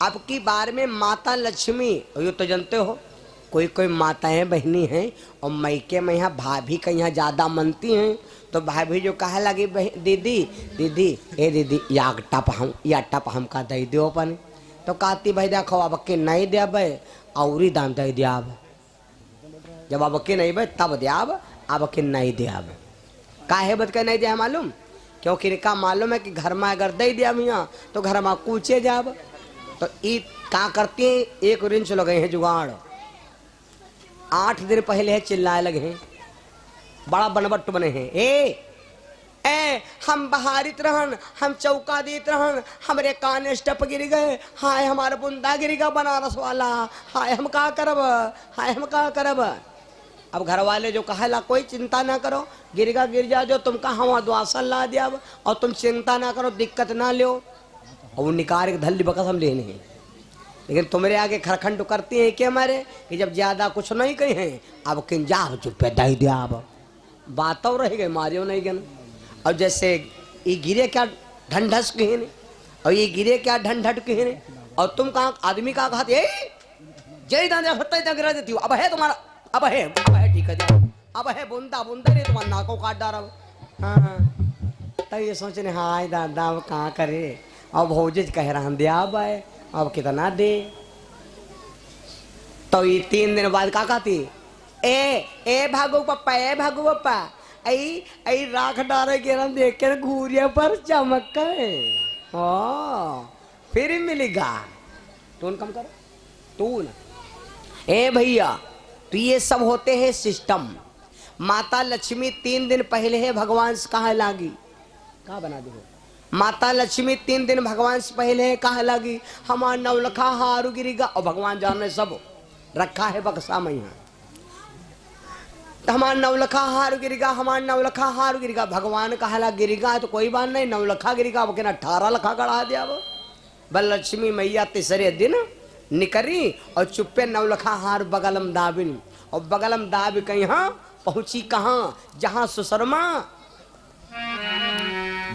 अब की बार में माता लक्ष्मी, ये तो जानते हो कोई कोई माताएं बहनी हैं और मैके में यहाँ भाभी का यहाँ ज़्यादा मनती हैं, तो भाभी जो कहे लगी दीदी दीदी ए दीदी या टप हम का दे दो अपन, तो कहती भाई देखो अब के नहीं दे और दान दे दिया, अब जब अब के नहीं भाई तब दिया, अब के नहीं दिया, अब काहे बद के नहीं दिया मालूम, क्योंकि इनका मालूम है कि घर में अगर दे दिया मियाँ तो घर में कूचे जाब, तो ई क्या करती हैं, एक रिंच लगे हैं जुगाड़, 8 दिन पहले है चिल्लाए लगे हैं, बड़ा बनबट्ट बने हैं, ए हम बहारित रहन, हम चौका देत रहन, हमरे कान स्टप गिर गए, हाय हमारा बुंदा गिर गया बनारस वाला, हाय हम का करब, हाय हम का करब। अब घर वाले जो कहेला कोई चिंता ना करो, गिरगा गिर जा, जो तुम कहा वहाँ दुआसन ला दिया और तुम चिंता ना करो, दिक्कत ना लो, और वो निकार के धल्ली बकस हम लेने हैं, लेकिन तुम्हारे आगे खरखंड करती हैं कि हमारे कि जब ज्यादा कुछ नहीं कहे हैं, अब किन जा चुप दे दिया, अब बात और रह गई मारियो नहीं गन। और जैसे ये गिरे क्या ढंढस के हैं, और ये गिरे क्या ढंढट के हैं, और तुम कहाँ आदमी कहाँ कहते जय दादा सत्ता गिरा देती हो, अब है तुम्हारा, अब है ठीक है जाओ, अब है बुंदा बुंदा नहीं तुम्हारा नाकों काट डाल, हाँ तब ये सोचने हाँ दादा अब कहाँ करे, अब भौज कह रहा दिया, अब कितना दे, तो ये 3 दिन बाद का कहती ए भागो पप्पा, ए भागो पप्पा, आई राख डारे के रंग देख के घूरिया पर चमक गए, फिर मिलेगा, टोन कम करो टोन। ए भैया तो ये सब होते हैं सिस्टम। माता लक्ष्मी 3 दिन पहले है भगवान से कहा लागी, कहा बना दो, माता लक्ष्मी 3 दिन भगवान से पहले है कहा लागी, हमार नवलखा हारू गिरिगा, और भगवान जाने सब रखा है बक्सा में यहाँ, हमार नवलखा हार गिरिगा, हमार नवलखा हार गिरिगा, भगवान कहला गिरिगा तो कोई बात नहीं, नवलखा गिरिगा अब 18 लखा गढ़ा दिया, बल लक्ष्मी मैया तीसरे दिन निकरी और चुप्पे नवलखा हार बगलम दाबिन, और बगलम दाब के यहाँ पहुंची कहाँ, जहां सुशर्मा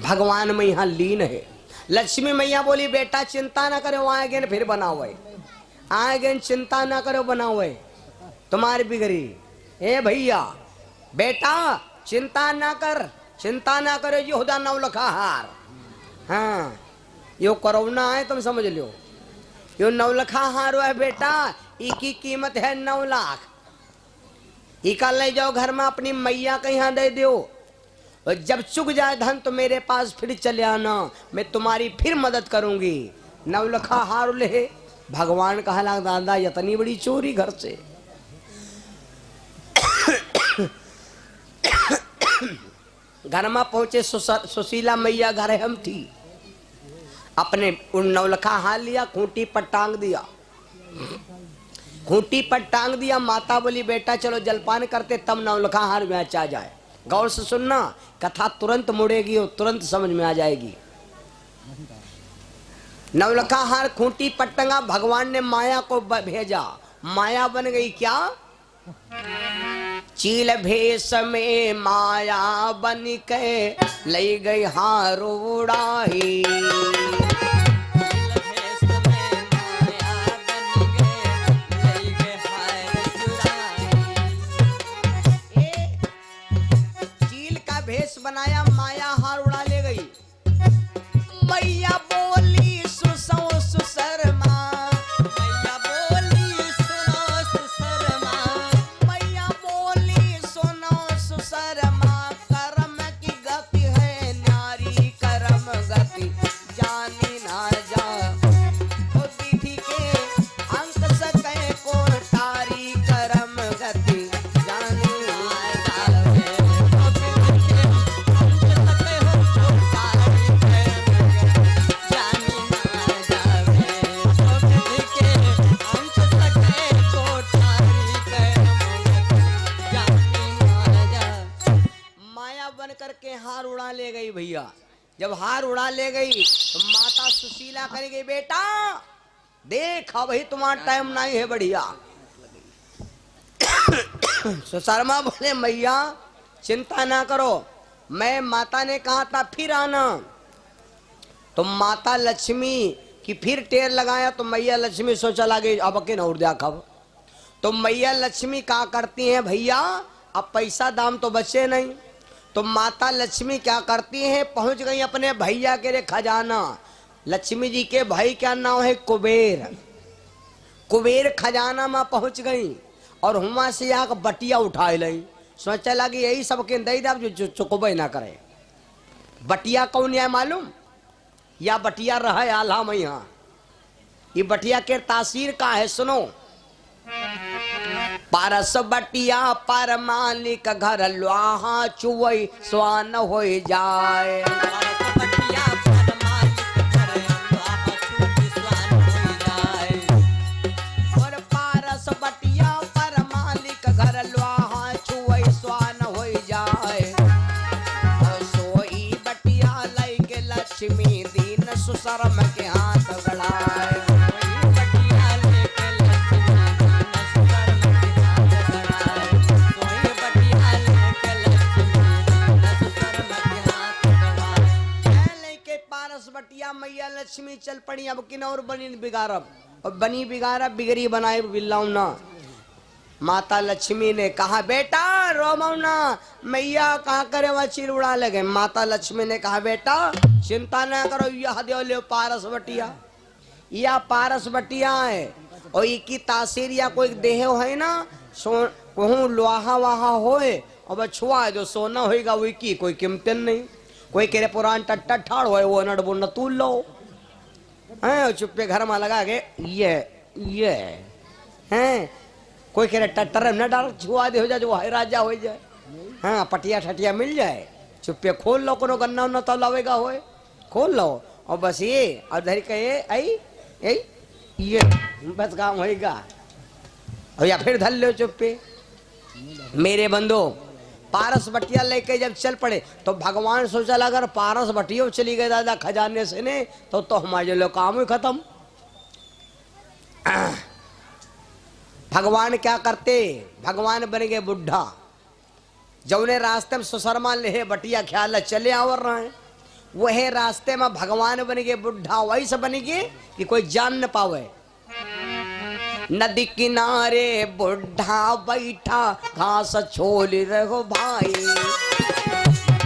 भगवान में यहाँ लीन है। लक्ष्मी मैया बोली बेटा चिंता ना करो, आएगे फिर बनाओ, आएगे चिंता ना करो बनाओ तुम्हारी बिगड़ी। ए भैया बेटा चिंता ना कर, चिंता ना करो, ये होदा 9 लखा हार, हाँ यो कोरोना है तुम समझ लो, यो 9 लखा हार है बेटा, इसकी कीमत है 9 लाख, इका ले जाओ घर में अपनी मैया के यहाँ दे दो, और जब चुक जाए धन तो मेरे पास फिर चले आना, मैं तुम्हारी फिर मदद करूंगी। 9 लखा हार ले, भगवान कहला दादा इतनी बड़ी चोरी घर से, घर में पहुंचे सुशीला मैया घर हम थी, अपने उन 9 लखा हार लिया, खूंटी पर टांग दिया, खूंटी पर टांग दिया, माता बोली बेटा चलो जलपान करते तब 9 लखा हार बेच आ जाए। गौर से सुनना, कथा तुरंत मुड़ेगी और तुरंत समझ में आ जाएगी। 9 लखा हार खूंटी पर टंगा, भगवान ने माया को भेजा, माया बन गई क्या, चील भेष में माया बन के ले गई हार उड़ाई, चील का भेष बनाया, माया हार उड़ा ले गई। मैया बोली सुसो सुशर्मा, भैया जब हार उड़ा ले गई तो माता सुशीला कर गई बेटा देख अब ही तुम्हारा टाइम नहीं है बढ़िया। सुशर्मा बोले मैया चिंता ना करो, मैं माता ने कहा था फिर आना, तो माता लक्ष्मी कि फिर टेर लगाया तो मैया लक्ष्मी सोचा लगे अब के नौर दिया खब। तो मैया लक्ष्मी क्या करती हैं भैया, अब पैसा दाम तो बचे नहीं, तो माता लक्ष्मी क्या करती हैं, पहुंच गई अपने भैया के लिए खजाना। लक्ष्मी जी के भाई क्या नाम है, कुबेर। कुबेर खजाना में पहुंच गई और हुआ से आकर बटिया उठा ली। सोचा लगी यही सबके दे दे जो चुकबे ना करे। बटिया कौन है मालूम, या बटिया रहा आल्हा में यहाँ। ये बटिया के तासीर का है सुनो। पारस बटिया पर मालिक घर लोहा चुवई स्वान हो जाए। और पारस बटिया पर मालिक घर लोहा चुवई स्वान हो जाए। और सोई बटिया लाई के लक्ष्मी दीन सुशर्म के हाथ गड़ाए। बटिया मैया लक्ष्मी चल पड़ी अब किन्नौर बनी बिगारब, और बनी बिगारब बिगड़ी बनाए बिल्लाउना। माता लक्ष्मी ने कहा बेटा रोमौना, मैया कहा करे वह चिर उड़ा लगे। माता लक्ष्मी ने कहा बेटा चिंता न करो, यह दे ले पारस बटिया, या पारस बटिया है और इसकी तासीर या कोई देह है ना सो कहूँ लोहा वहा होए और छुआ जो सोना होएगा वही की कोई कीमत नहीं। कोई कह रहे पुरान टट्टा ठाड़ हो वो नट बुन तूल लो हैं, चुप्पे घर में लगा के ये हैं। कोई कह रहे टट्टर न डाल छुआ दे हो जाए जो है राजा हो जाए। हाँ पटिया ठटिया मिल जाए, चुप्पे खोल लो, कोनो गन्ना उन्ना तो लावेगा होए खोल लो और बस ये और धरी कहे आई ये बस काम होएगा। और या फिर धल लो चुप्पे। मेरे बंदो पारस बटिया लेके जब चल पड़े तो भगवान सोचा अगर पारस बटिया चली गए दादा खजाने से ने तो हमारे लोग काम ही खत्म। भगवान क्या करते, भगवान बन गए बुढ़ा। जौने रास्ते में सुशर्मा ले बटिया ख्याल चले आवर रहे हैं, वह रास्ते में भगवान बन गए बुढ़ा। वही से बन गए कि कोई जान न पावे। नदी किनारे बुढ़ा बैठा घास छोल रहो भाई।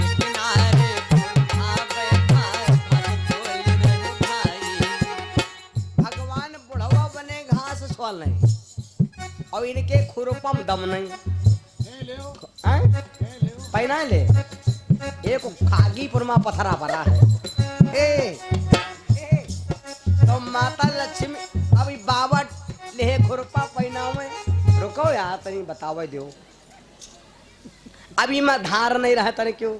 किनारे बुढ़ा बैठा घास छोल रहो भाई। भगवान बुढ़वा बने घास छोल नहीं और इनके खुरपम दम नहीं। पहना ले एक खागीपुर में पथरा पड़ा है। तो माता लक्ष्मी अभी बाबा ले खुरपा पहनावे, रुको यार तनी बतावे दो। अभी मैं धार नहीं रहा तने क्यों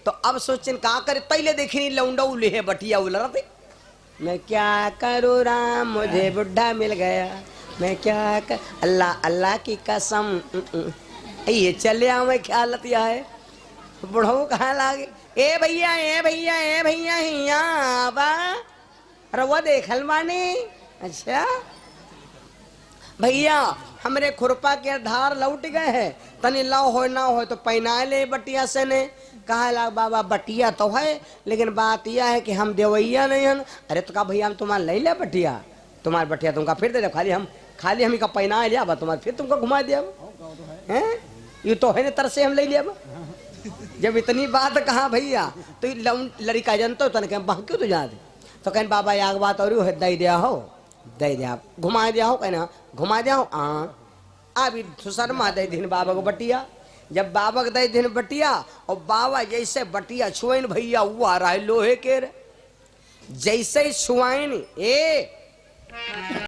तो अब सोचन का करे। पहले देखी नहीं लौंडा ले बटिया उलरा थे। मैं क्या करूँ राम मुझे बुढ़ा मिल गया, मैं क्या कर अल्लाह अल्लाह की कसम। ये चले आवे ख्यालत यह है। बुढ़ो कहाँ लागे ए भैया ए भैया ए भैया हिया बा रवा देखल माने। अच्छा भैया हमरे खुरपा के धार लौट गए हैं, तनी लाओ हो ना हो तो पहना ले बटिया से ने। कहा ला बाबा बटिया तो है लेकिन बात यह है कि हम देवैया नहीं है। अरे तो कहा भैया हम तुम्हारा ले लिया बटिया, तुम्हारी बटिया तुमका फिर दे दे, खाली हम का पहना लिया बा तुम्हारे फिर तुमको घुमा दिया हैं। ये तो है ना तरसे हम ले लिया बा। जब इतनी बात कहा भैया तो लड़का जनतो तो कह क्यों तो जा दे तो कहें बाबा याग बात और है दे दिया हो दे दिया घुमा दिया हो कहना घुमा दिया हो। अभी सुशर्मा दे दिन बाबा को बटिया। जब बाबा को दे दिन बटिया और बाबा जैसे बटिया छुआइन भैया वो आ रहा है लोहे के जैसे छुआइन